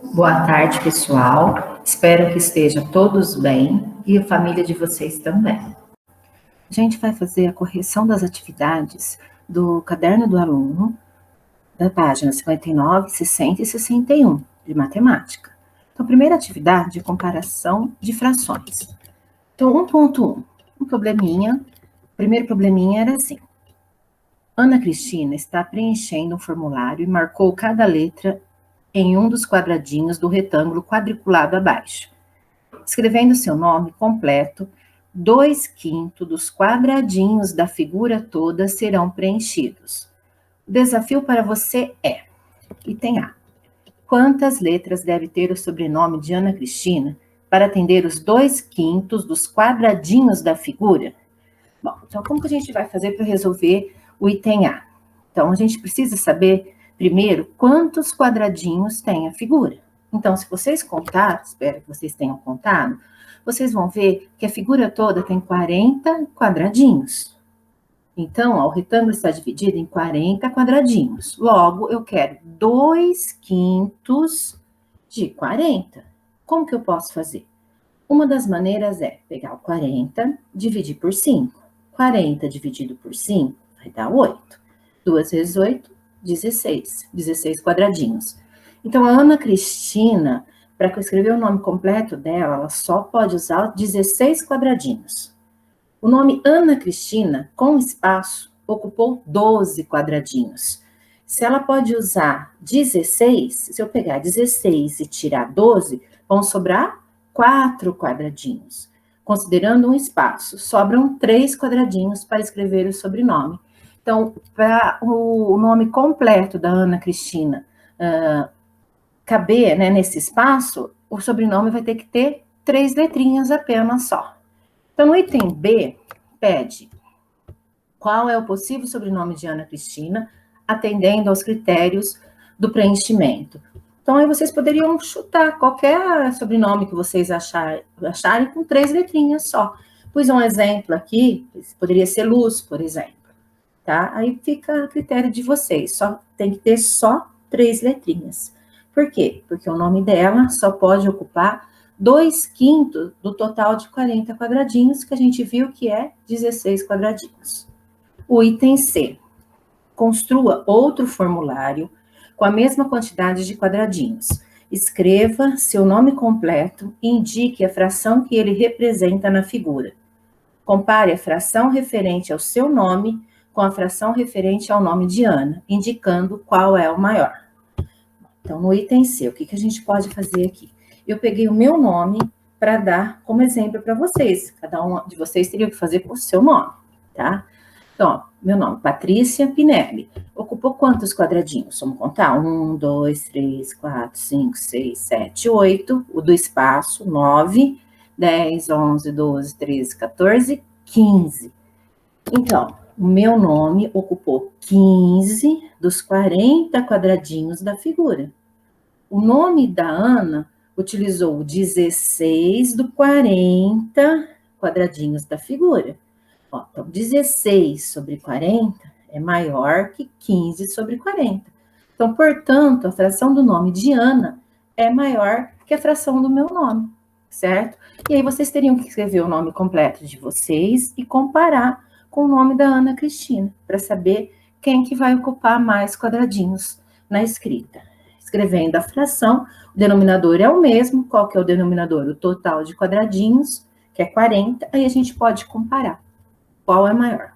Boa tarde, pessoal. Espero que estejam todos bem e a família de vocês também. A gente vai fazer a correção das atividades do caderno do aluno, da página 59, 60 e 61, de matemática. Então, primeira atividade é comparação de frações. Então, 1.1, um probleminha. O primeiro probleminha era assim. Ana Cristina está preenchendo um formulário e marcou cada letra em um dos quadradinhos do retângulo quadriculado abaixo. Escrevendo seu nome completo, 2/5 dos quadradinhos da figura toda serão preenchidos. O desafio para você é, item A, quantas letras deve ter o sobrenome de Ana Cristina para atender os 2/5 dos quadradinhos da figura? Bom, então como que a gente vai fazer para resolver o item A? Então, a gente precisa saber, primeiro, quantos quadradinhos tem a figura. Então, se vocês contar, espero que vocês tenham contado, vocês vão ver que a figura toda tem 40 quadradinhos. Então, ó, o retângulo está dividido em 40 quadradinhos. Logo, eu quero 2/5 de 40. Como que eu posso fazer? Uma das maneiras é pegar o 40, dividir por 5. 40 dividido por 5 vai dar 8. 2 vezes 8, 16. 16 quadradinhos. Então, a Ana Cristina, para eu escrever o nome completo dela, ela só pode usar 16 quadradinhos. O nome Ana Cristina, com espaço, ocupou 12 quadradinhos. Se ela pode usar 16, se eu pegar 16 e tirar 12, vão sobrar 4 quadradinhos. Considerando um espaço, sobram 3 quadradinhos para escrever o sobrenome. Então, para o nome completo da Ana Cristina caber, né, nesse espaço, o sobrenome vai ter que ter 3 letrinhas apenas só. Então, no item B, pede qual é o possível sobrenome de Ana Cristina, atendendo aos critérios do preenchimento. Então, aí vocês poderiam chutar qualquer sobrenome que vocês acharem com 3 letrinhas só. Pus um exemplo aqui, poderia ser Luz, por exemplo. Tá? Aí fica a critério de vocês, só tem que ter só 3 letrinhas. Por quê? Porque o nome dela só pode ocupar 2/5 do total de 40 quadradinhos, que a gente viu que é 16 quadradinhos. O item C. Construa outro formulário com a mesma quantidade de quadradinhos. Escreva seu nome completo e indique a fração que ele representa na figura. Compare a fração referente ao seu nome com a fração referente ao nome de Ana, indicando qual é o maior. Então, no item C, o que a gente pode fazer aqui? Eu peguei o meu nome para dar como exemplo para vocês. Cada um de vocês teria que fazer com o seu nome, tá? Então, ó, meu nome, Patrícia Pinelli. Ocupou quantos quadradinhos? Vamos contar? 1, 2, 3, 4, 5, 6, 7, 8. O do espaço, 9, 10, 11, 12, 13, 14, 15. Então, o meu nome ocupou 15 dos 40 quadradinhos da figura. O nome da Ana utilizou 16 dos 40 quadradinhos da figura. Ó, então, 16 sobre 40 é maior que 15 sobre 40. Então, portanto, a fração do nome de Ana é maior que a fração do meu nome, certo? E aí vocês teriam que escrever o nome completo de vocês e comparar com o nome da Ana Cristina, para saber quem que vai ocupar mais quadradinhos na escrita. Escrevendo a fração, o denominador é o mesmo. Qual que é o denominador? O total de quadradinhos, que é 40, aí a gente pode comparar. Qual é maior?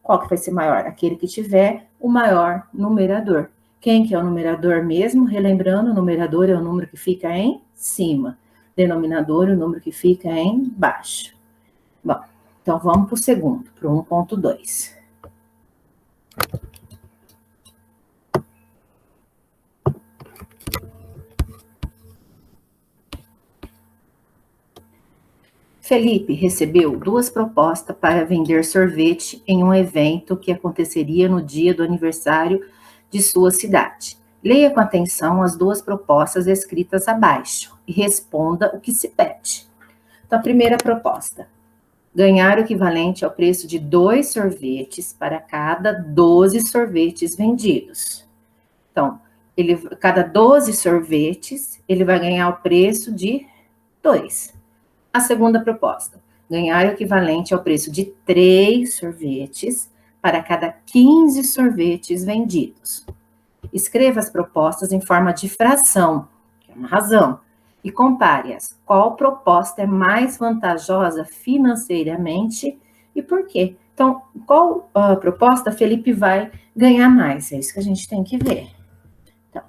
Qual que vai ser maior? Aquele que tiver o maior numerador. Quem que é o numerador mesmo? Relembrando, o numerador é o número que fica em cima. Denominador, o número que fica em baixo. Bom, então vamos para o segundo, para o 1.2. Felipe recebeu 2 propostas para vender sorvete em um evento que aconteceria no dia do aniversário de sua cidade. Leia com atenção as 2 propostas escritas abaixo e responda o que se pede. Então, a primeira proposta: ganhar o equivalente ao preço de 2 sorvetes para cada 12 sorvetes vendidos. Então, cada 12 sorvetes, ele vai ganhar o preço de 2. A segunda proposta, ganhar o equivalente ao preço de 3 sorvetes para cada 15 sorvetes vendidos. Escreva as propostas em forma de fração, que é uma razão, e compare-as. Qual proposta é mais vantajosa financeiramente e por quê? Então, qual proposta Felipe vai ganhar mais? É isso que a gente tem que ver. Então,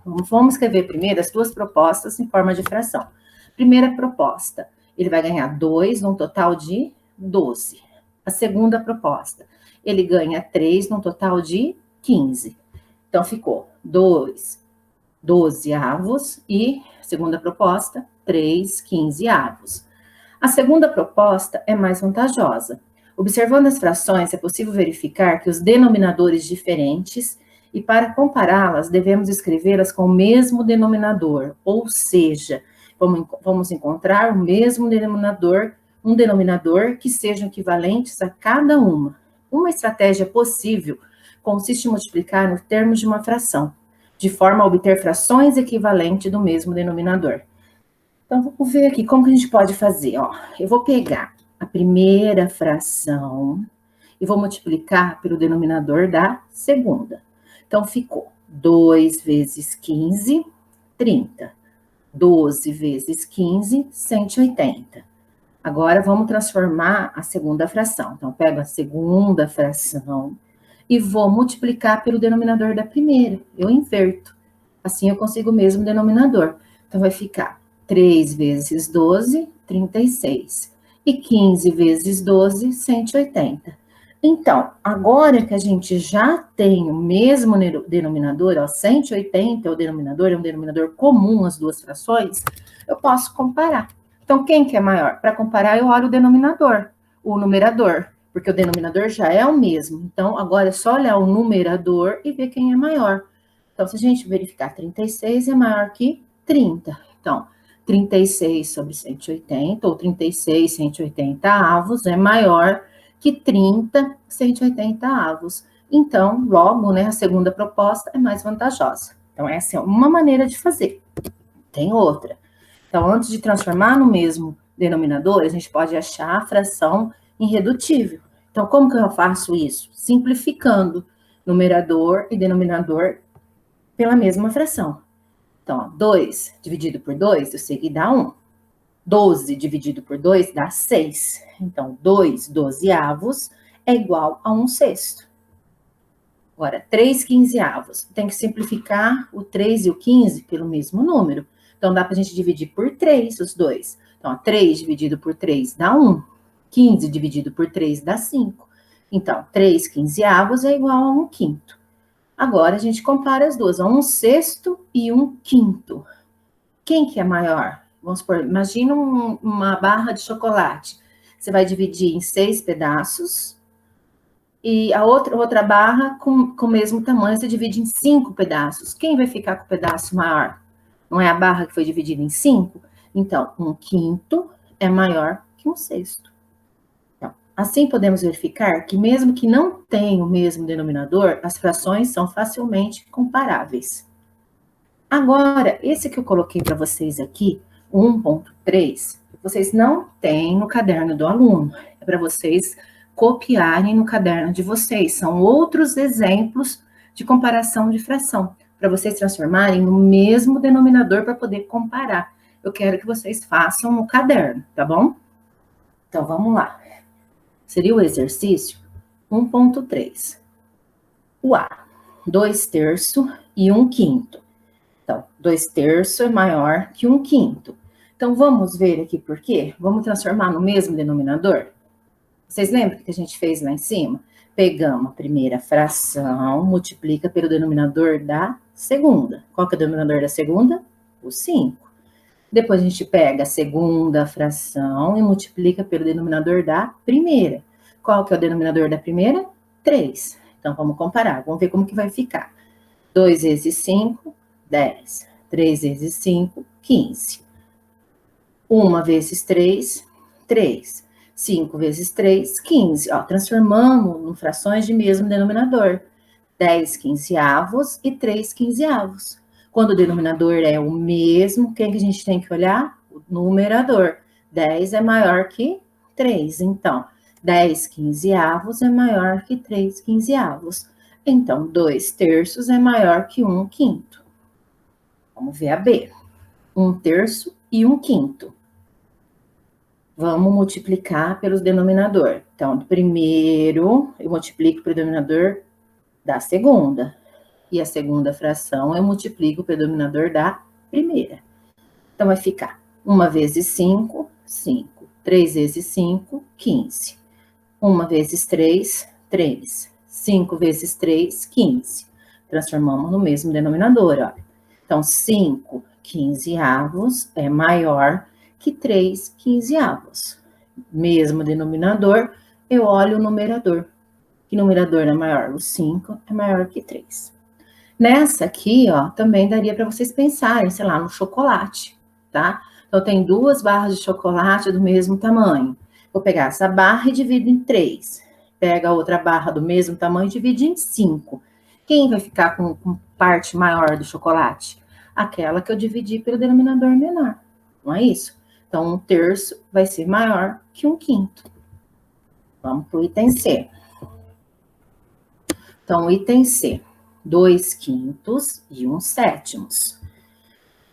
vamos escrever primeiro as duas propostas em forma de fração. Primeira proposta, ele vai ganhar 2 num total de 12. A segunda proposta, ele ganha 3 num total de 15. Então, ficou 2, 12 avos e, segunda proposta, 3, 15 avos. A segunda proposta é mais vantajosa. Observando as frações, é possível verificar que os denominadores diferentes e para compará-las, devemos escrevê-las com o mesmo denominador, ou seja, vamos encontrar o mesmo denominador, um denominador que sejam equivalentes a cada uma. Uma estratégia possível consiste em multiplicar nos termos de uma fração, de forma a obter frações equivalentes do mesmo denominador. Então, vamos ver aqui como que a gente pode fazer. Ó, eu vou pegar a primeira fração e vou multiplicar pelo denominador da segunda. Então, ficou 2 vezes 15, 30. 12 vezes 15, 180. Agora, vamos transformar a segunda fração. Então, eu pego a segunda fração e vou multiplicar pelo denominador da primeira. Eu inverto. Assim, eu consigo o mesmo denominador. Então, vai ficar 3 vezes 12, 36. E 15 vezes 12, 180. Então, agora que a gente já tem o mesmo denominador, ó, 180 é o denominador, é um denominador comum as duas frações, eu posso comparar. Então, quem que é maior? Para comparar, eu olho o denominador, o numerador, porque o denominador já é o mesmo. Então, agora é só olhar o numerador e ver quem é maior. Então, se a gente verificar 36 é maior que 30. Então, 36 sobre 180, ou 36, 180 avos, é maior que 30, 180 avos. Então, logo, né, a segunda proposta é mais vantajosa. Então, essa é uma maneira de fazer. Tem outra. Então, antes de transformar no mesmo denominador, a gente pode achar a fração irredutível. Então, como que eu faço isso? Simplificando numerador e denominador pela mesma fração. Então, ó, 2 dividido por 2, eu sei que dá 1. 12 dividido por 2 dá 6. Então, 2 dozeavos é igual a 1 sexto. Agora, 3 quinzeavos. Tem que simplificar o 3 e o 15 pelo mesmo número. Então, dá para a gente dividir por 3 os dois. Então, ó, 3 dividido por 3 dá 1. 15 dividido por 3 dá 5. Então, 3 quinzeavos é igual a 1 quinto. Agora, a gente compara as duas. 1 sexto e 1 quinto. Quem que é maior? Vamos supor, imagina uma barra de chocolate. Você vai dividir em 6 pedaços e a outra barra com o mesmo tamanho, você divide em 5 pedaços. Quem vai ficar com o pedaço maior? Não é a barra que foi dividida em 5? Então, 1 quinto é maior que 1 sexto. Então, assim podemos verificar que mesmo que não tenha o mesmo denominador, as frações são facilmente comparáveis. Agora, esse que eu coloquei para vocês aqui, 1.3, vocês não têm no caderno do aluno. É para vocês copiarem no caderno de vocês. São outros exemplos de comparação de fração, para vocês transformarem no mesmo denominador para poder comparar. Eu quero que vocês façam no caderno, tá bom? Então, vamos lá. Seria o exercício 1.3. O A, 2 terços e 1 quinto. Então, 2 terços é maior que 1 quinto. Então, vamos ver aqui por quê? Vamos transformar no mesmo denominador? Vocês lembram que a gente fez lá em cima? Pegamos a primeira fração, multiplica pelo denominador da segunda. Qual que é o denominador da segunda? O 5. Depois a gente pega a segunda fração e multiplica pelo denominador da primeira. Qual que é o denominador da primeira? 3. Então, vamos comparar. Vamos ver como que vai ficar. 2 vezes 5, 10. 3 vezes 5, 15. 1 vezes 3, 3. 5 vezes 3, 15. Ó, transformamos em frações de mesmo denominador. 10 quinzeavos e 3 quinzeavos. Quando o denominador é o mesmo, quem que a gente tem que olhar? O numerador. 10 é maior que 3, então, 10 quinzeavos é maior que 3 quinzeavos. Então, 2 terços é maior que 1 quinto. Vamos ver a B. 1 terço e 1 quinto. Vamos multiplicar pelo denominador. Então, primeiro, eu multiplico pelo denominador da segunda. E a segunda fração eu multiplico pelo denominador da primeira. Então, vai ficar 1 vezes 5, 5. 3 vezes 5, 15. 1 vezes 3, 3. 5 vezes 3, 15. Transformamos no mesmo denominador, ó. Então, 5 quinzeavos é maior que 3 quinzeavos. Mesmo denominador, eu olho o numerador. Que numerador é maior? O 5 é maior que 3. Nessa aqui, ó, também daria para vocês pensarem, sei lá, no chocolate, tá? Então, tem 2 barras de chocolate do mesmo tamanho. Vou pegar essa barra e divido em 3. Pega a outra barra do mesmo tamanho e divide em 5. Quem vai ficar com parte maior do chocolate? Aquela que eu dividi pelo denominador menor, não é isso? Então, 1 terço vai ser maior que 1 quinto. Vamos para o item C. Então, o item C, 2 quintos e 1 sétimos.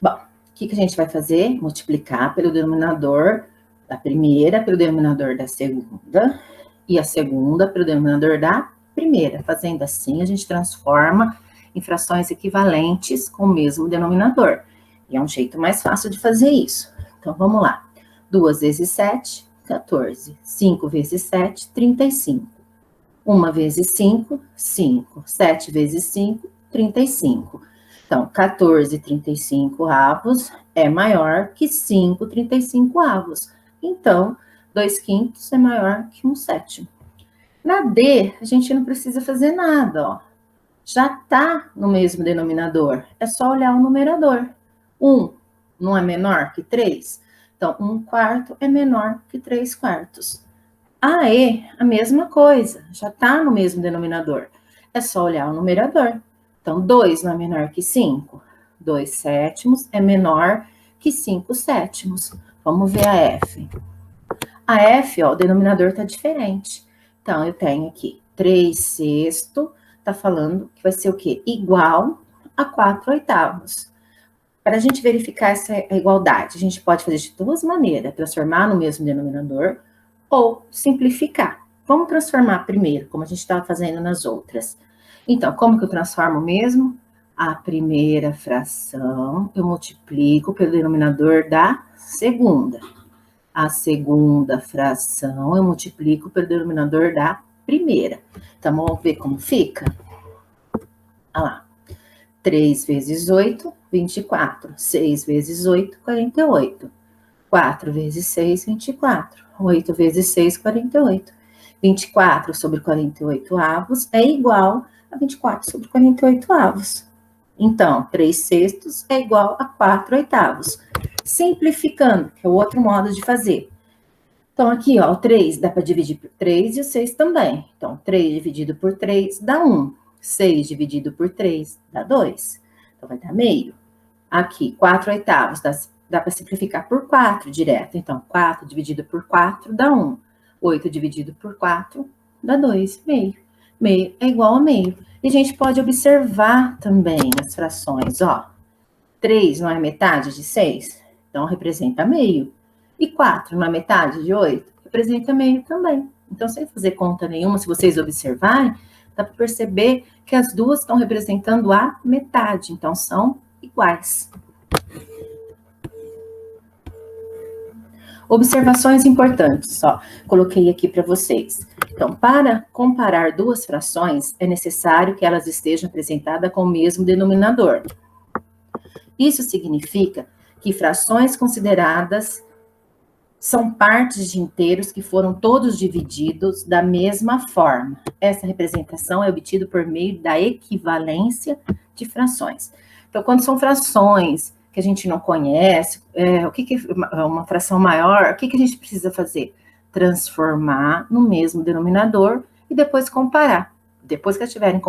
Bom, o que a gente vai fazer? Multiplicar pelo denominador da primeira, pelo denominador da segunda, e a segunda pelo denominador da primeira. Fazendo assim, a gente transforma em frações equivalentes com o mesmo denominador. E é um jeito mais fácil de fazer isso. Então, vamos lá. 2 vezes 7, 14. 5 vezes 7, 35. 1 vezes 5, 5. 7 vezes 5, 35. Então, 14 35 avos é maior que 5 35 avos. Então, 2 quintos é maior que 1 sétimo. Na D, a gente não precisa fazer nada, ó. Já está no mesmo denominador. É só olhar o numerador. 1 não é menor que 3? Então, 1 quarto é menor que 3 quartos. A E, a mesma coisa. Já está no mesmo denominador. É só olhar o numerador. Então, 2 não é menor que 5? 2 sétimos é menor que 5 sétimos. Vamos ver a F. A F, ó, o denominador está diferente. Então, eu tenho aqui 3 sexto, está falando que vai ser o quê? Igual a 4 oitavos. Para a gente verificar essa igualdade, a gente pode fazer de 2 maneiras, transformar no mesmo denominador ou simplificar. Vamos transformar primeiro, como a gente estava fazendo nas outras. Então, como que eu transformo mesmo? A primeira fração eu multiplico pelo denominador da segunda. A segunda fração eu multiplico pelo denominador da primeira. Então, vamos ver como fica? Olha lá. 3 vezes 8, 24. 6 vezes 8, 48. 4 vezes 6, 24. 8 vezes 6, 48. 24 sobre 48 avos é igual a 24 sobre 48 avos. Então, 3 sextos é igual a 4 oitavos. Simplificando, que é o outro modo de fazer. Então, aqui, ó, o 3 dá para dividir por 3 e o 6 também. Então, 3 dividido por 3 dá 1. 6 dividido por 3 dá 2. Então, vai dar meio. Aqui, 4 oitavos, dá para simplificar por 4 direto. Então, 4 dividido por 4 dá 1. 8 dividido por 4 dá 2, meio. Meio é igual a meio. E a gente pode observar também as frações, ó. 3 não é metade de 6? Então, representa meio. E 4 não é metade de 8? Representa meio também. Então, sem fazer conta nenhuma, se vocês observarem, dá para perceber que as duas estão representando a metade. Então, são iguais. Observações importantes, ó, coloquei aqui para vocês. Então, para comparar duas frações, é necessário que elas estejam apresentadas com o mesmo denominador. Isso significa que frações consideradas são partes de inteiros que foram todos divididos da mesma forma. Essa representação é obtida por meio da equivalência de frações. Então, quando são frações que a gente não conhece, o que é uma fração maior, o que a gente precisa fazer? Transformar no mesmo denominador e depois comparar. Depois que elas estiverem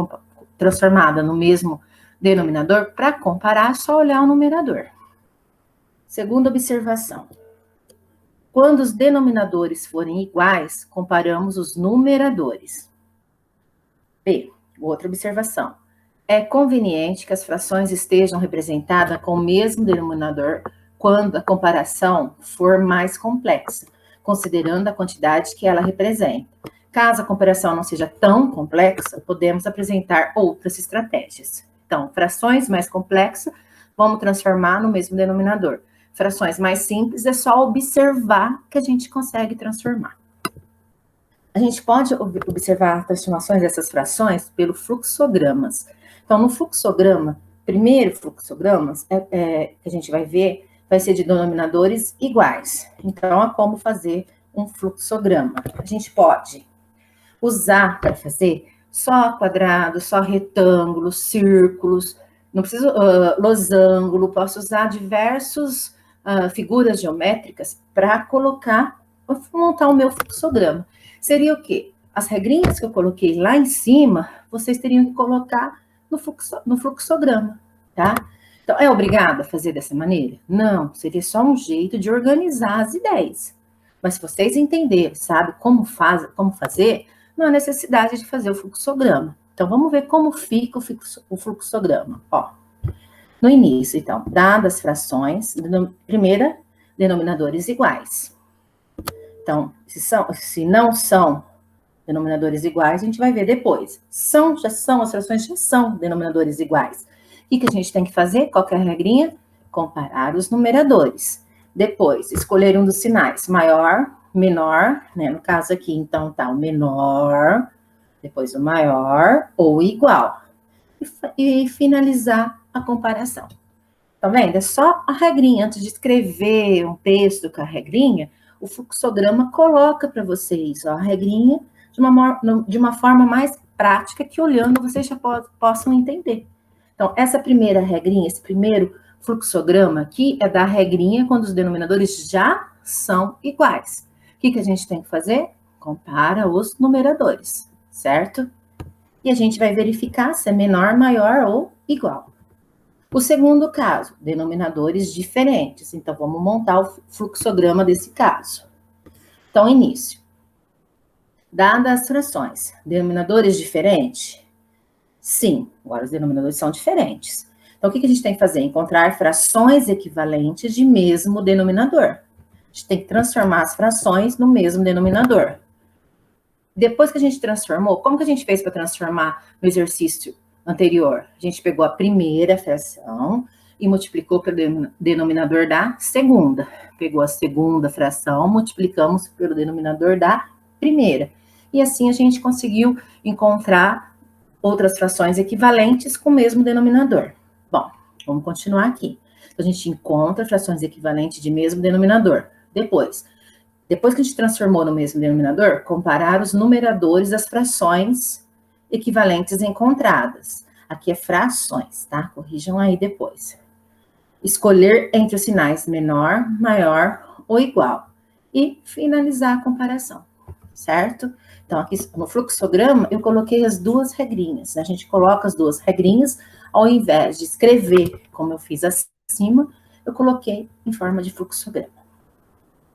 transformada no mesmo denominador, para comparar, é só olhar o numerador. Segunda observação. Quando os denominadores forem iguais, comparamos os numeradores. B, outra observação. É conveniente que as frações estejam representadas com o mesmo denominador quando a comparação for mais complexa, considerando a quantidade que ela representa. Caso a comparação não seja tão complexa, podemos apresentar outras estratégias. Então, frações mais complexas, vamos transformar no mesmo denominador. Frações mais simples, é só observar que a gente consegue transformar. A gente pode observar as transformações dessas frações pelo fluxogramas. Então, no fluxograma, primeiro fluxogramas que a gente vai ver, vai ser de denominadores iguais. Então, é como fazer um fluxograma. A gente pode usar para fazer só quadrados, só retângulos, círculos, não preciso losango, posso usar diversos figuras geométricas para montar o meu fluxograma. Seria o quê? As regrinhas que eu coloquei lá em cima, vocês teriam que colocar no fluxograma, tá? Então, é obrigado a fazer dessa maneira? Não, seria só um jeito de organizar as ideias. Mas se vocês entenderem, sabe, como fazer, não há necessidade de fazer o fluxograma. Então, vamos ver como fica o fluxograma. Ó, no início, então, dadas as frações, primeira, denominadores iguais. Então, se não são denominadores iguais, a gente vai ver depois. As frações já são denominadores iguais. O que a gente tem que fazer? Qual que é a regrinha? Comparar os numeradores. Depois, escolher um dos sinais, maior, menor, né? No caso aqui, então, tá o menor, depois o maior ou igual. E finalizar a comparação. Tá vendo? É só a regrinha. Antes de escrever um texto com a regrinha, o fluxograma coloca para vocês a regrinha de uma forma mais prática que olhando vocês já possam entender. Então, essa primeira regrinha, esse primeiro fluxograma aqui é da regrinha quando os denominadores já são iguais. O que a gente tem que fazer? Compara os numeradores, certo? E a gente vai verificar se é menor, maior ou igual. O segundo caso, denominadores diferentes. Então, vamos montar o fluxograma desse caso. Então, início. Dadas as frações, denominadores diferentes? Sim, agora os denominadores são diferentes. Então, o que a gente tem que fazer? Encontrar frações equivalentes de mesmo denominador. A gente tem que transformar as frações no mesmo denominador. Depois que a gente transformou, como que a gente fez para transformar no exercício anterior? A gente pegou a primeira fração e multiplicou pelo denominador da segunda. Pegou a segunda fração, multiplicamos pelo denominador da primeira. E assim a gente conseguiu encontrar outras frações equivalentes com o mesmo denominador. Bom, vamos continuar aqui. Então, a gente encontra frações equivalentes de mesmo denominador. Depois que a gente transformou no mesmo denominador, comparar os numeradores das frações equivalentes encontradas. Aqui é frações, tá? Corrijam aí depois. Escolher entre os sinais menor, maior ou igual. E finalizar a comparação, certo? Então, aqui no fluxograma, eu coloquei as duas regrinhas. Né? A gente coloca as duas regrinhas, ao invés de escrever, como eu fiz acima, eu coloquei em forma de fluxograma.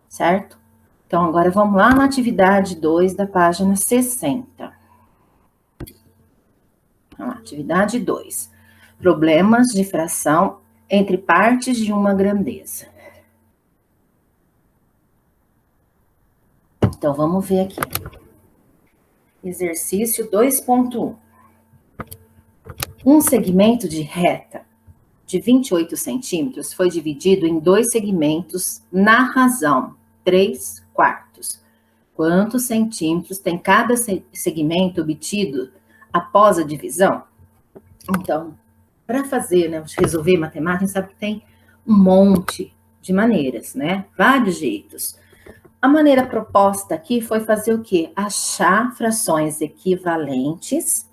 Certo? Então, agora vamos lá na atividade 2 da página 60. Vamos lá, atividade 2. Problemas de fração entre partes de uma grandeza. Então, vamos ver aqui. Exercício 2.1. Um segmento de reta de 28 centímetros foi dividido em dois segmentos na razão 3/4. Quantos centímetros tem cada segmento obtido após a divisão? Então, para fazer, né, resolver matemática, a gente sabe que tem um monte de maneiras, né? Vários jeitos. A maneira proposta aqui foi fazer o quê? Achar frações equivalentes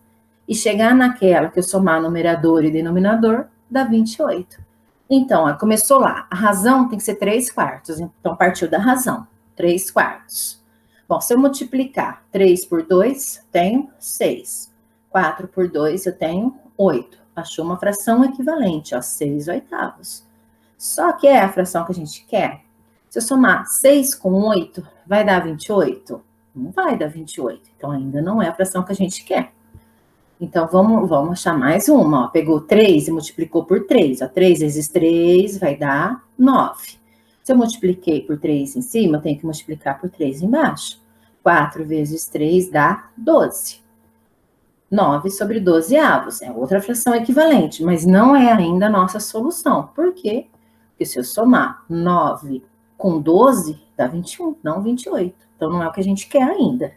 e chegar naquela que eu somar numerador e denominador dá 28. Então, ó, começou lá. A razão tem que ser 3/4. Então, partiu da razão. 3/4. Bom, se eu multiplicar 3 por 2, tenho 6. 4 por 2, eu tenho 8. Achou uma fração equivalente, ó, 6/8. Só que é a fração que a gente quer. Se eu somar 6 com 8, vai dar 28? Não vai dar 28. Então, ainda não é a fração que a gente quer. Então, vamos achar mais uma. Ó. Pegou 3 e multiplicou por 3. Ó. 3 vezes 3 vai dar 9. Se eu multipliquei por 3 em cima, eu tenho que multiplicar por 3 embaixo. 4 vezes 3 dá 12. 9 sobre 12 avos. É outra fração equivalente, mas não é ainda a nossa solução. Por quê? Porque se eu somar 9 com 12, dá 21, não 28. Então, não é o que a gente quer ainda.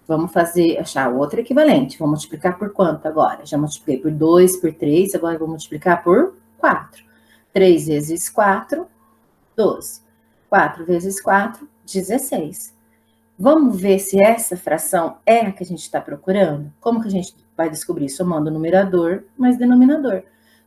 Vamos achar outra equivalente. Vou multiplicar por quanto agora? Já multipliquei por 2, por 3, agora vou multiplicar por 4. 3 vezes 4, 12. 4 vezes 4, 16. Vamos ver se essa fração é a que a gente está procurando? Como que a gente vai descobrir? Somando numerador mais denominador.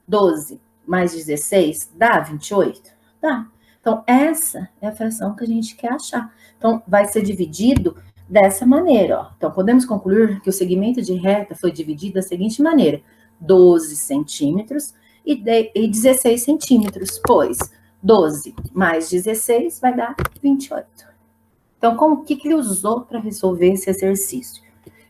12 mais 16 dá 28? Dá. Então, essa é a fração que a gente quer achar. Então, vai ser dividido dessa maneira, ó. Então, podemos concluir que o segmento de reta foi dividido da seguinte maneira: 12 centímetros e 16 centímetros, pois 12 mais 16 vai dar 28. Então, o que ele usou para resolver esse exercício?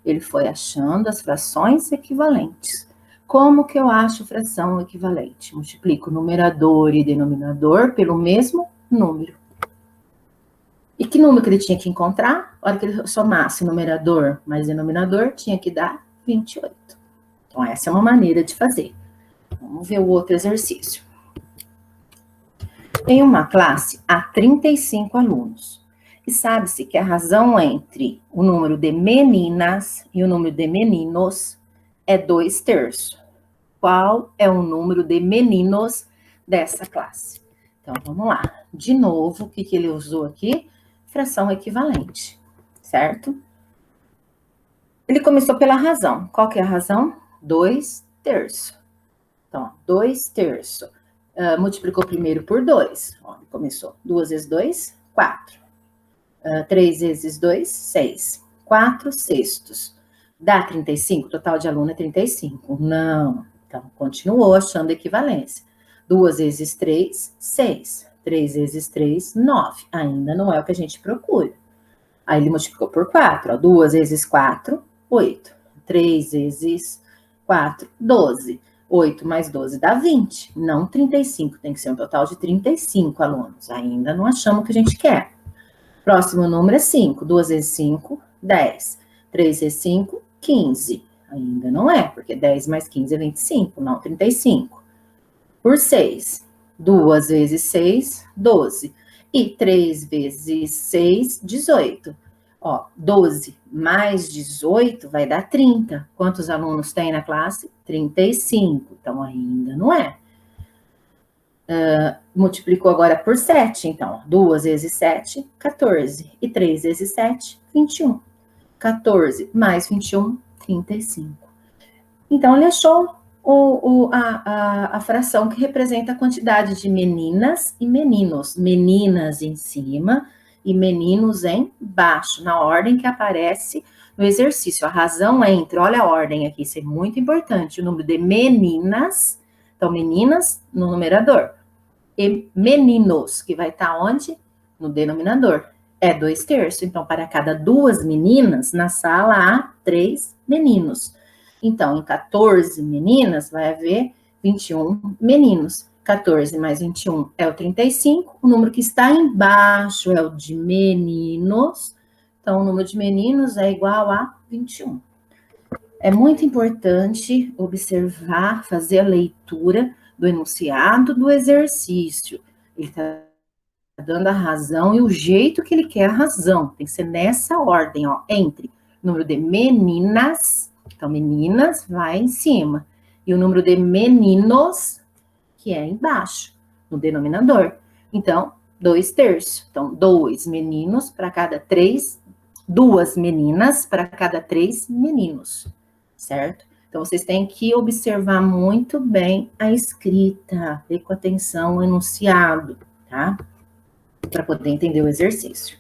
Ele foi achando as frações equivalentes. Como que eu acho fração equivalente? Multiplico numerador e denominador pelo mesmo número. E que número que ele tinha que encontrar? A hora que ele somasse numerador mais denominador, tinha que dar 28. Então, essa é uma maneira de fazer. Vamos ver o outro exercício. Em uma classe, há 35 alunos. E sabe-se que a razão entre o número de meninas e o número de meninos é 2/3. Qual é o número de meninos dessa classe? Então, vamos lá. De novo, o que ele usou aqui? Fração equivalente, certo? Ele começou pela razão. Qual que é a razão? 2/3. Então, 2/3. Multiplicou primeiro por 2. Ó, começou. 2 vezes 2, 4. 3 vezes 2, 6. 4/6. Dá 35? O total de aluno é 35? Não. Então, continuou achando equivalência. 2 vezes 3, 6. 3 vezes 3, 9. Ainda não é o que a gente procura. Aí ele multiplicou por 4. Ó. 2 vezes 4, 8. 3 vezes 4, 12. 8 mais 12 dá 20. Não 35. Tem que ser um total de 35 alunos. Ainda não achamos o que a gente quer. Próximo número é 5. 2 vezes 5, 10. 3 vezes 5, 15. Ainda não é, porque 10 mais 15 é 25, não 35. Por 6. 2 vezes 6, 12. E 3 vezes 6, 18. Ó, 12 mais 18 vai dar 30. Quantos alunos tem na classe? 35. Então, ainda não é. Multiplicou agora por 7, então. 2 vezes 7, 14. E 3 vezes 7, 21. 14 mais 21, 35. Então, ele achou a fração que representa a quantidade de meninas e meninos. Meninas em cima e meninos embaixo, na ordem que aparece no exercício. A razão entre, olha a ordem aqui, isso é muito importante, o número de meninas, então meninas no numerador, e meninos, que vai estar onde? No denominador. É 2/3. Então, para cada 2 meninas, na sala há 3 meninos. Então, em 14 meninas, vai haver 21 meninos. 14 mais 21 é o 35. O número que está embaixo é o de meninos. Então, o número de meninos é igual a 21. É muito importante observar, fazer a leitura do enunciado do exercício. Ele está dando a razão e o jeito que ele quer a razão. Tem que ser nessa ordem, ó, entre o número de meninas, então meninas vai em cima, e o número de meninos, que é embaixo, no denominador. Então, 2/3. Então, 2 meninos para cada 3, 2 meninas para cada 3 meninos, certo? Então, vocês têm que observar muito bem a escrita, ter com atenção o enunciado, tá? Para poder entender o exercício.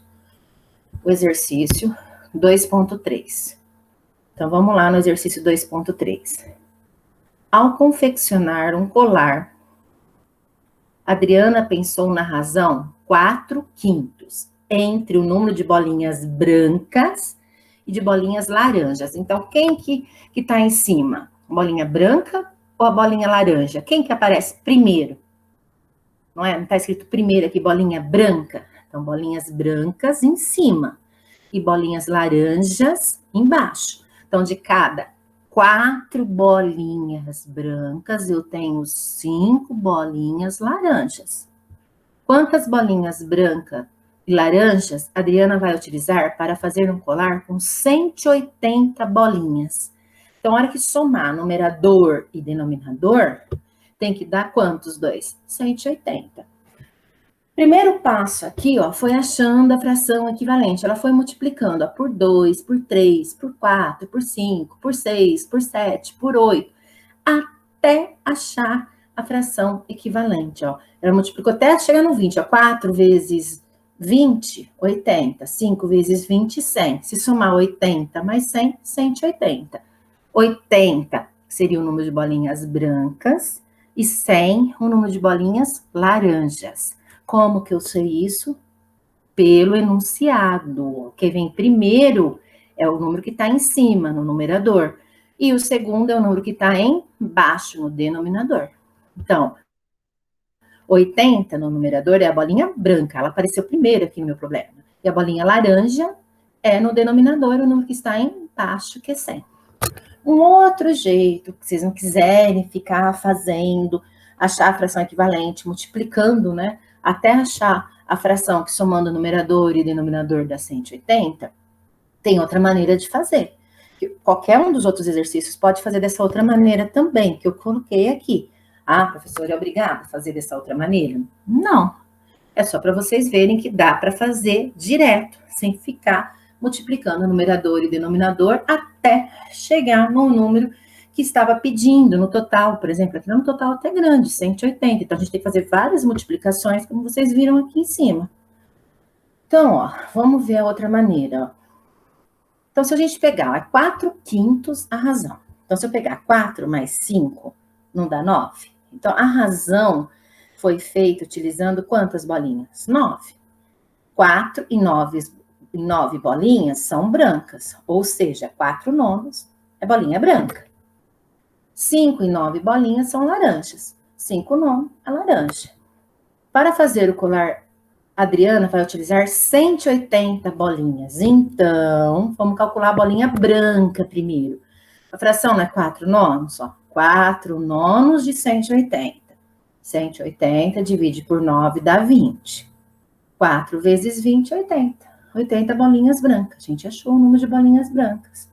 O exercício 2.3. Então, vamos lá no exercício 2.3. Ao confeccionar um colar, Adriana pensou na razão 4/5 entre o número de bolinhas brancas e de bolinhas laranjas. Então, quem que está em cima? A bolinha branca ou a bolinha laranja? Quem que aparece primeiro? Não é? Não está escrito primeiro aqui, bolinha branca? Então, bolinhas brancas em cima e bolinhas laranjas embaixo. Então, de cada 4 bolinhas brancas, eu tenho 5 bolinhas laranjas. Quantas bolinhas brancas e laranjas a Adriana vai utilizar para fazer um colar com 180 bolinhas? Então, a hora que somar numerador e denominador, tem que dar quantos dois? 180. Primeiro passo aqui, ó, foi achando a fração equivalente. Ela foi multiplicando, ó, por 2, por 3, por 4, por 5, por 6, por 7, por 8, até achar a fração equivalente, ó. Ela multiplicou até chegar no 20, ó. 4 vezes 20, 80. 5 vezes 20, 100. Se somar 80 mais 100, 180. 80 seria o número de bolinhas brancas e 100 o número de bolinhas laranjas. Como que eu sei isso? Pelo enunciado. O que vem primeiro é o número que está em cima, no numerador. E o segundo é o número que está embaixo, no denominador. Então, 80 no numerador é a bolinha branca. Ela apareceu primeiro aqui no meu problema. E a bolinha laranja é no denominador, o número que está embaixo, que é 100. Um outro jeito, que vocês não quiserem ficar fazendo, achar a fração equivalente, multiplicando, né? Até achar a fração que somando o numerador e denominador dá 180, tem outra maneira de fazer. Qualquer um dos outros exercícios pode fazer dessa outra maneira também, que eu coloquei aqui. Ah, professora, é obrigada a fazer dessa outra maneira? Não. É só para vocês verem que dá para fazer direto, sem ficar multiplicando o numerador e denominador até chegar no número que estava pedindo no total. Por exemplo, aqui no total até grande, 180. Então, a gente tem que fazer várias multiplicações, como vocês viram aqui em cima. Então, ó, vamos ver a outra maneira. Ó. Então, se a gente pegar 4/5 a razão. Então, se eu pegar 4 mais 5, não dá 9? Então, a razão foi feita utilizando quantas bolinhas? 9. 4 e 9 bolinhas são brancas, ou seja, 4 nonos é bolinha branca. 5 e 9 bolinhas são laranjas. 5 nono é laranja. Para fazer o colar, a Adriana vai utilizar 180 bolinhas. Então, vamos calcular a bolinha branca primeiro. A fração não é 4 nonos? Ó. 4 nonos de 180. 180 divide por 9 dá 20. 4 vezes 20, 80. 80 bolinhas brancas. A gente achou o número de bolinhas brancas.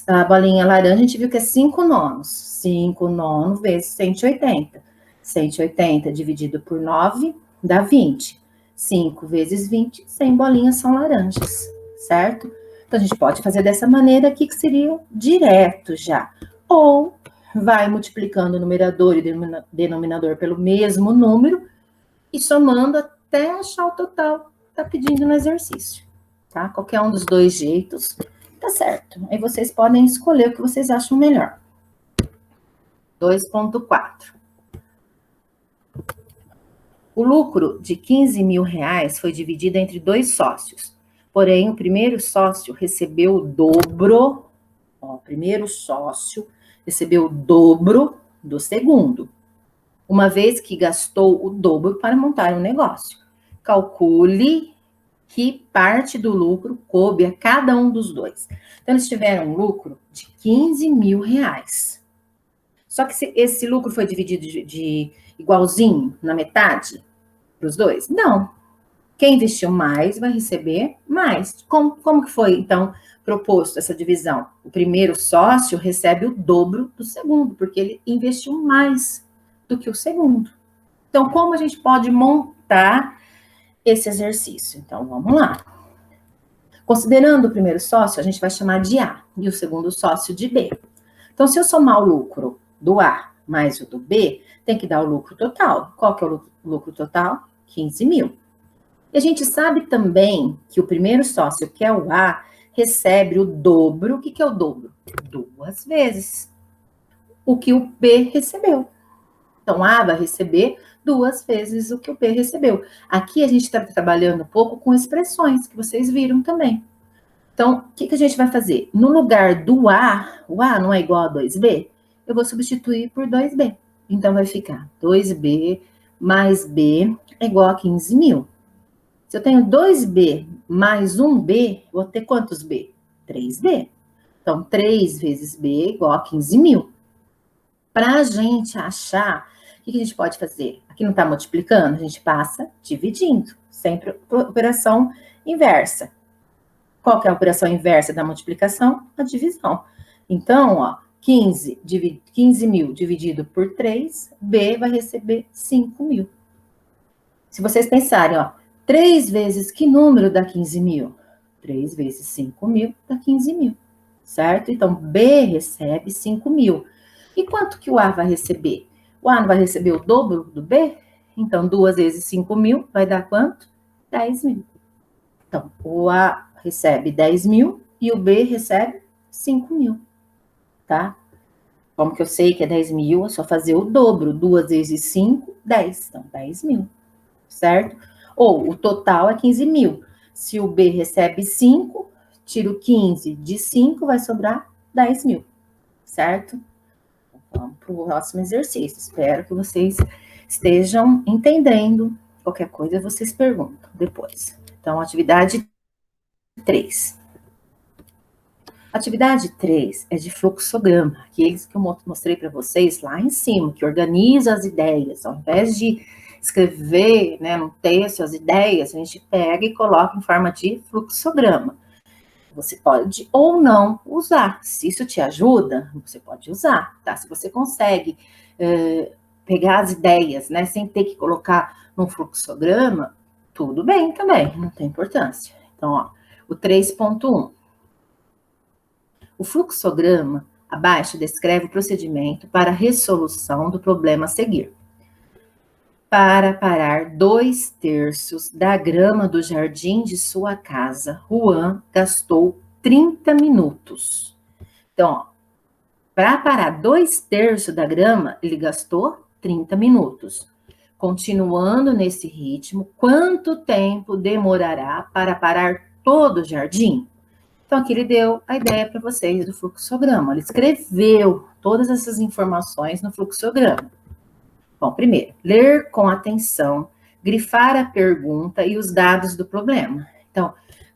A bolinha laranja, a gente viu que é 5 nonos. 5 nonos vezes 180. 180 dividido por 9 dá 20. 5 vezes 20, 100 bolinhas são laranjas, certo? Então, a gente pode fazer dessa maneira aqui, que seria direto já. Ou vai multiplicando o numerador e denominador pelo mesmo número e somando até achar o total que está pedindo no exercício, tá? Qualquer um dos dois jeitos tá certo. Aí vocês podem escolher o que vocês acham melhor. 2.4. O lucro de 15 mil reais foi dividido entre 2 sócios. Porém, o primeiro sócio recebeu o dobro. Ó, o primeiro sócio recebeu o dobro do segundo, uma vez que gastou o dobro para montar um negócio. Calcule que parte do lucro coube a cada um dos dois. Então, eles tiveram um lucro de 15 mil reais. Só que esse lucro foi dividido de igualzinho, na metade, para os dois? Não. Quem investiu mais vai receber mais. Como que foi, então, proposto essa divisão? O primeiro sócio recebe o dobro do segundo, porque ele investiu mais do que o segundo. Então, como a gente pode montar esse exercício? Então, vamos lá. Considerando o primeiro sócio, a gente vai chamar de A e o segundo sócio de B. Então, se eu somar o lucro do A mais o do B, tem que dar o lucro total. Qual que é o lucro total? 15 mil. E a gente sabe também que o primeiro sócio, que é o A, recebe o dobro. O que é o dobro? 2 vezes o que o B recebeu. Então, A vai receber 2 vezes o que o B recebeu. Aqui a gente está trabalhando um pouco com expressões, que vocês viram também. Então, o que a gente vai fazer? No lugar do A, o A não é igual a 2B, eu vou substituir por 2B. Então, vai ficar 2B mais B é igual a 15 mil. Se eu tenho 2B mais 1B, vou ter quantos B? 3B. Então, 3 vezes B é igual a 15 mil. Para a gente achar, o que a gente pode fazer? Aqui não está multiplicando, a gente passa dividindo. Sempre operação inversa. Qual que é a operação inversa da multiplicação? A divisão. Então, ó, 15 mil dividido por 3, B vai receber 5 mil. Se vocês pensarem, ó, 3 vezes que número dá 15 mil? 3 vezes 5 mil dá 15 mil, certo? Então, B recebe 5 mil. E quanto que o A vai receber? O A não vai receber o dobro do B? Então, 2 vezes 5 mil vai dar quanto? 10 mil. Então, o A recebe 10 mil e o B recebe 5 mil, tá? Como que eu sei que é 10 mil? É só fazer o dobro. 2 vezes 5, 10. Então, 10 mil, certo? Ou o total é 15 mil. Se o B recebe 5, tiro 15 de 5, vai sobrar 10 mil, certo? Vamos para o próximo exercício. Espero que vocês estejam entendendo. Qualquer coisa vocês perguntam depois. Então, atividade 3. Atividade 3 é de fluxograma, aqueles que eu mostrei para vocês lá em cima, que organiza as ideias. Ao invés de escrever, né, no texto as ideias, a gente pega e coloca em forma de fluxograma. Você pode ou não usar. Se isso te ajuda, você pode usar, tá? Se você consegue pegar as ideias, né, sem ter que colocar num fluxograma, tudo bem também, não tem importância. Então, ó, o 3.1. O fluxograma abaixo descreve o procedimento para a resolução do problema a seguir. Para parar 2/3 da grama do jardim de sua casa, Juan gastou 30 minutos. Então, ó, para parar 2/3 da grama, ele gastou 30 minutos. Continuando nesse ritmo, quanto tempo demorará para parar todo o jardim? Então, aqui ele deu a ideia para vocês do fluxograma. Ele escreveu todas essas informações no fluxograma. Bom, primeiro, ler com atenção, grifar a pergunta e os dados do problema. Então,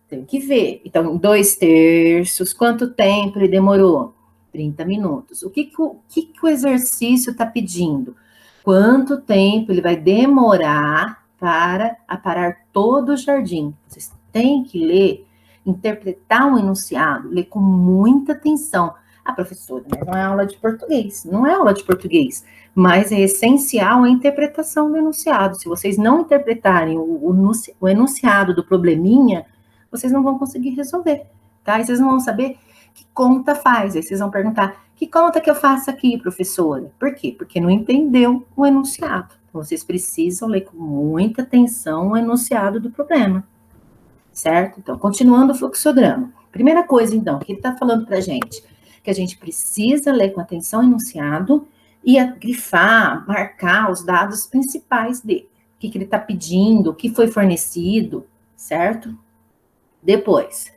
tem que ver. Então, 2/3, quanto tempo ele demorou? 30 minutos. O que o exercício está pedindo? Quanto tempo ele vai demorar para aparar todo o jardim? Vocês têm que ler, interpretar um enunciado, ler com muita atenção. Ah, professora, mas não é aula de português. Não é aula de português, mas é essencial a interpretação do enunciado. Se vocês não interpretarem o enunciado do probleminha, vocês não vão conseguir resolver, tá? E vocês não vão saber que conta faz. Aí vocês vão perguntar, que conta que eu faço aqui, professora? Por quê? Porque não entendeu o enunciado. Então, vocês precisam ler com muita atenção o enunciado do problema, certo? Então, continuando o fluxograma. Primeira coisa, então, que ele está falando para a gente, que a gente precisa ler com atenção o enunciado e grifar, marcar os dados principais dele. O que ele está pedindo, o que foi fornecido, certo? Depois,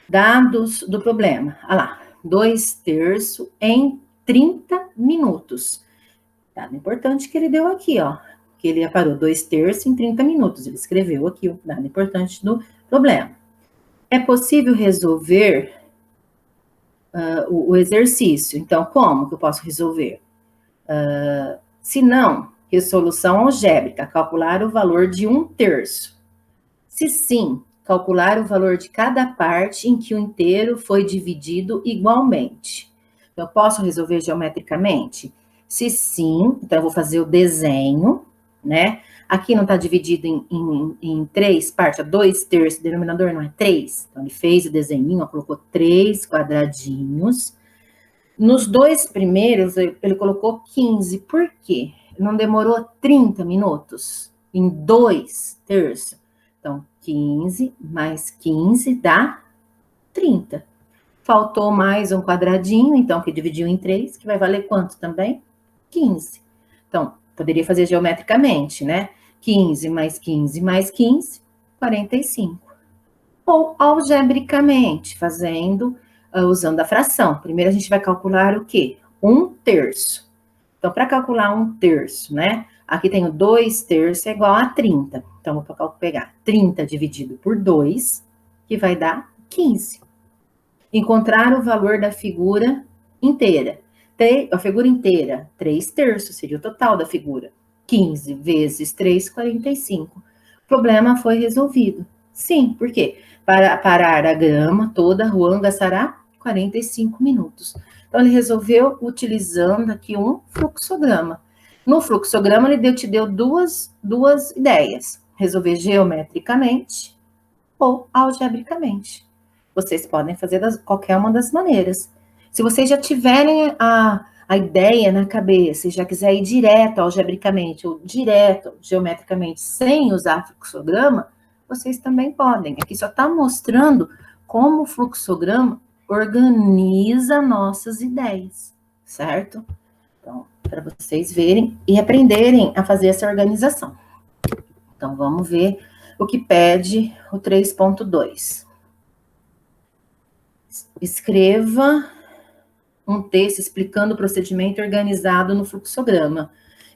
dados do problema. Olha lá, 2/3 em 30 minutos. Dado importante que ele deu aqui, ó. Que ele parou 2/3 em 30 minutos. Ele escreveu aqui o dado importante do problema. É possível resolver o exercício. Então, como que eu posso resolver? Se não, resolução algébrica, calcular o valor de 1/3. Se sim, calcular o valor de cada parte em que o inteiro foi dividido igualmente. Eu posso resolver geometricamente? Se sim, então eu vou fazer o desenho, né? Aqui não está dividido em 3 partes, 2/3, o denominador não é 3. Então, ele fez o desenho, colocou 3 quadradinhos. Nos 2 primeiros, ele colocou 15. Por quê? Não demorou 30 minutos em 2/3. Então, 15 mais 15 dá 30. Faltou mais um quadradinho, então, que dividiu em 3, que vai valer quanto também? 15. Então, poderia fazer geometricamente, né? 15 mais 15 mais 15, 45. Ou algebricamente, usando a fração. Primeiro a gente vai calcular o quê? 1/3. Então, para calcular 1/3, né? Aqui tenho 2/3 é igual a 30. Então, vou pegar 30 dividido por 2, que vai dar 15. Encontrar o valor da figura inteira. A figura inteira, 3/3, seria o total da figura. 15 vezes 3, 45. O problema foi resolvido. Sim, por quê? Para parar a grama toda, Juan gastará 45 minutos. Então, ele resolveu utilizando aqui um fluxograma. No fluxograma, ele te deu duas ideias. Resolver geometricamente ou algebricamente. Vocês podem fazer qualquer uma das maneiras. Se vocês já tiverem a ideia na cabeça e já quiser ir direto algebricamente ou direto geometricamente sem usar fluxograma, vocês também podem. Aqui só está mostrando como o fluxograma organiza nossas ideias, certo? Então, para vocês verem e aprenderem a fazer essa organização. Então, vamos ver o que pede o 3.2. Escreva um texto explicando o procedimento organizado no fluxograma.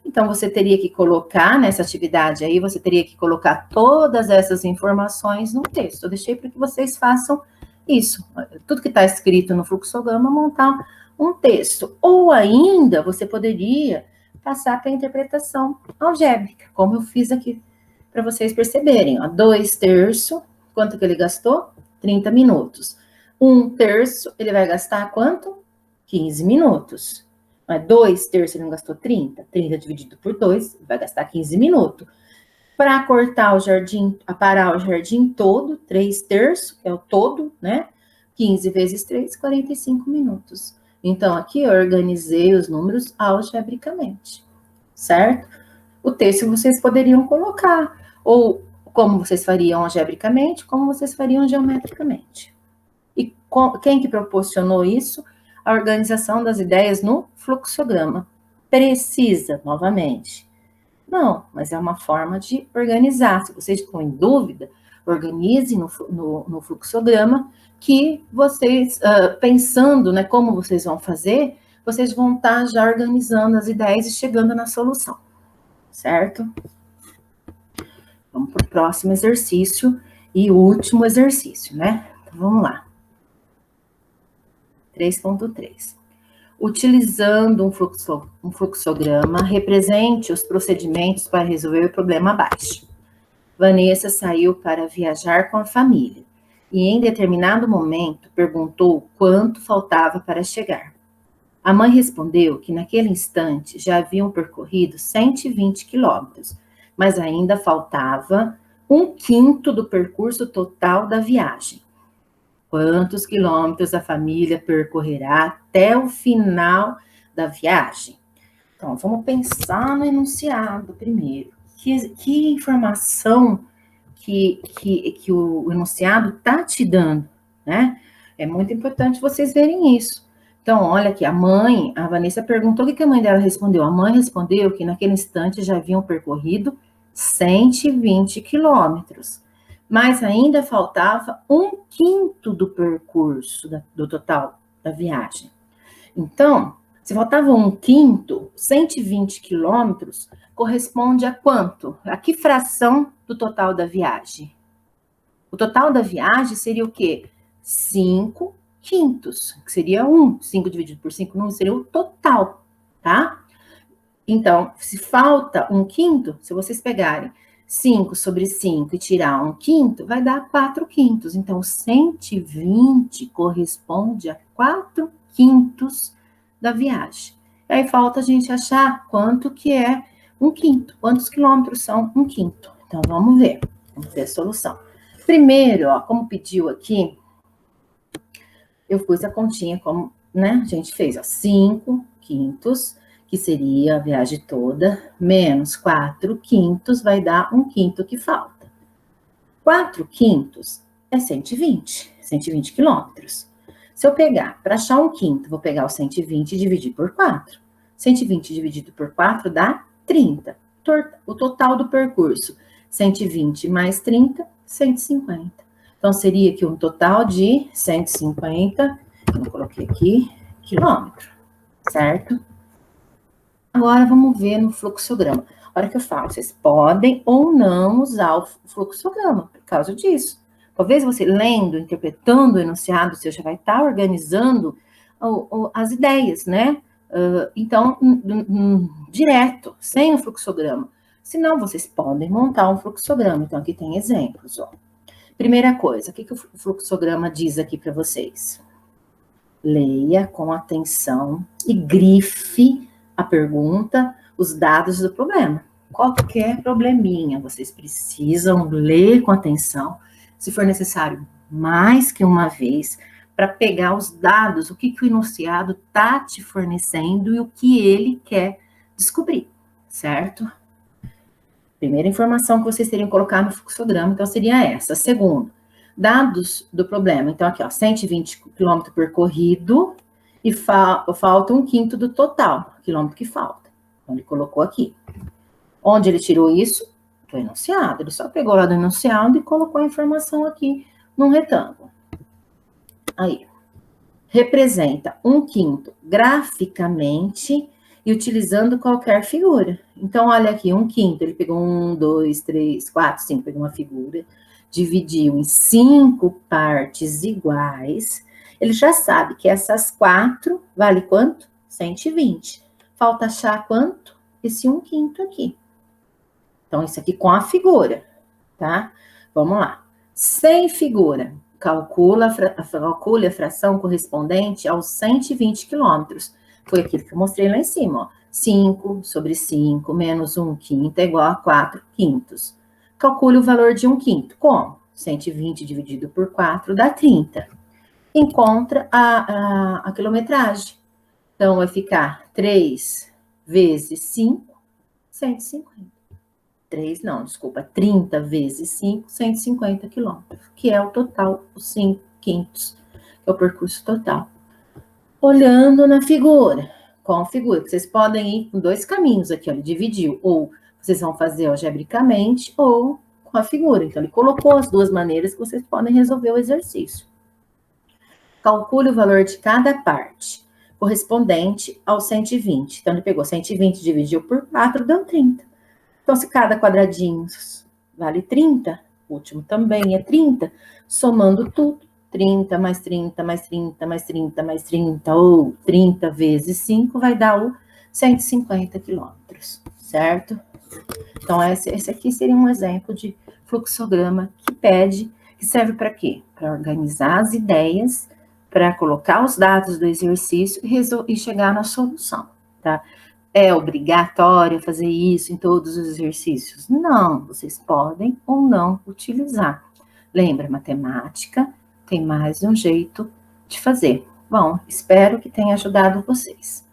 Então, você teria que colocar nessa atividade aí, você teria que colocar todas essas informações no texto. Eu deixei para que vocês façam isso. Tudo que está escrito no fluxograma, montar um texto. Ou ainda, você poderia passar para a interpretação algébrica, como eu fiz aqui, para vocês perceberem. 2/3, quanto que ele gastou? 30 minutos. 1/3, ele vai gastar quanto? 15 minutos. 2/3 ele não gastou 30? 30 dividido por 2, vai gastar 15 minutos. Para cortar o jardim, aparar o jardim todo, 3/3, que é o todo, né? 15 vezes 3, 45 minutos. Então, aqui eu organizei os números algebricamente, certo? O texto vocês poderiam colocar, ou como vocês fariam algebricamente, como vocês fariam geometricamente. E quem que proporcionou isso? A organização das ideias no fluxograma. Precisa, novamente? Não, mas é uma forma de organizar. Se vocês estão em dúvida, organize no fluxograma, que vocês, pensando, né, como vocês vão fazer, vocês vão estar já organizando as ideias e chegando na solução, certo? Vamos para o próximo exercício e último exercício, né? Então, vamos lá. 3.3. Utilizando um fluxograma, represente os procedimentos para resolver o problema abaixo. Vanessa saiu para viajar com a família e, em determinado momento, perguntou quanto faltava para chegar. A mãe respondeu que, naquele instante, já haviam percorrido 120 quilômetros, mas ainda faltava 1/5 do percurso total da viagem. Quantos quilômetros a família percorrerá até o final da viagem? Então, vamos pensar no enunciado primeiro. Que informação que o enunciado está te dando, né? É muito importante vocês verem isso. Então, olha aqui, a Vanessa perguntou, o que a mãe dela respondeu? A mãe respondeu que naquele instante já haviam percorrido 120 quilômetros, mas ainda faltava 1/5 do percurso do total da viagem. Então, se faltava 1/5, 120 quilômetros corresponde a quanto? A que fração do total da viagem? O total da viagem seria o quê? 5/5, que seria 1. 5 dividido por 5 não seria o total, tá? Então, se falta 1/5, se vocês pegarem 5 sobre 5 e tirar 1/5, vai dar 4/5. Então, 120 corresponde a 4/5 da viagem. E aí falta a gente achar quanto que é 1/5. Quantos quilômetros são 1/5? Então, vamos ver a solução. Primeiro, ó, como pediu aqui, eu pus a continha como, né, a gente fez, ó, 5/5, que seria a viagem toda, menos 4/5 vai dar 1/5 que falta. 4/5 é 120 quilômetros. Se eu pegar, para achar um quinto, vou pegar o 120 e dividir por 4. 120 dividido por 4 dá 30. O total do percurso, 120 mais 30, 150. Então, seria aqui um total de 150, eu coloquei aqui, quilômetro, certo? Agora, vamos ver no fluxograma. A hora que eu falo, vocês podem ou não usar o fluxograma, por causa disso. Talvez você lendo, interpretando o enunciado, você já vai estar organizando as ideias, né? Então, direto, sem o fluxograma. Se não, vocês podem montar um fluxograma. Então, aqui tem exemplos, ó. Primeira coisa, o que o fluxograma diz aqui para vocês? Leia com atenção e grife a pergunta, os dados do problema. Qualquer probleminha, vocês precisam ler com atenção, se for necessário, mais que uma vez, para pegar os dados, o que o enunciado está te fornecendo e o que ele quer descobrir, certo? Primeira informação que vocês teriam que colocar no fluxograma, então, seria essa. Segundo, dados do problema. Então, aqui, ó, 120 km percorrido e falta um quinto do total, quilômetro que falta. Então, ele colocou aqui. Onde ele tirou isso? Do enunciado. Ele só pegou lá do enunciado e colocou a informação aqui num retângulo. Aí, representa um quinto graficamente e utilizando qualquer figura. Então, olha aqui, um quinto, ele pegou 1, 2, 3, 4, 5, pegou uma figura, dividiu em 5 partes iguais, ele já sabe que essas 4 vale quanto? 120. Falta achar quanto? Esse 1/5 aqui. Então, isso aqui com a figura, tá? Vamos lá. Sem figura, calcule a fração correspondente aos 120 quilômetros. Foi aquilo que eu mostrei lá em cima, ó. 5 sobre 5 menos 1/5 é igual a 4/5. Calcule o valor de 1/5. Como? 120 dividido por 4 dá 30. Encontra a quilometragem. Então, vai ficar 3 vezes 5, 150. 30 vezes 5, 150 quilômetros, que é o total, os 5/5, que é o percurso total. Olhando na figura, com a figura, vocês podem ir com 2 caminhos aqui, ó, ele dividiu, ou vocês vão fazer algebricamente, ou com a figura. Então, ele colocou as 2 maneiras que vocês podem resolver o exercício. Calcule o valor de cada parte, correspondente ao 120. Então, ele pegou 120, dividiu por 4, deu 30. Então, se cada quadradinho vale 30, o último também é 30, somando tudo, 30 mais 30 mais 30 mais 30 mais 30, ou 30 vezes 5, vai dar o 150 quilômetros, certo? Então, esse aqui seria um exemplo de fluxograma que serve para quê? Para organizar as ideias, para colocar os dados do exercício e chegar na solução, tá? É obrigatório fazer isso em todos os exercícios? Não, vocês podem ou não utilizar. Lembra, matemática tem mais de um jeito de fazer. Bom, espero que tenha ajudado vocês.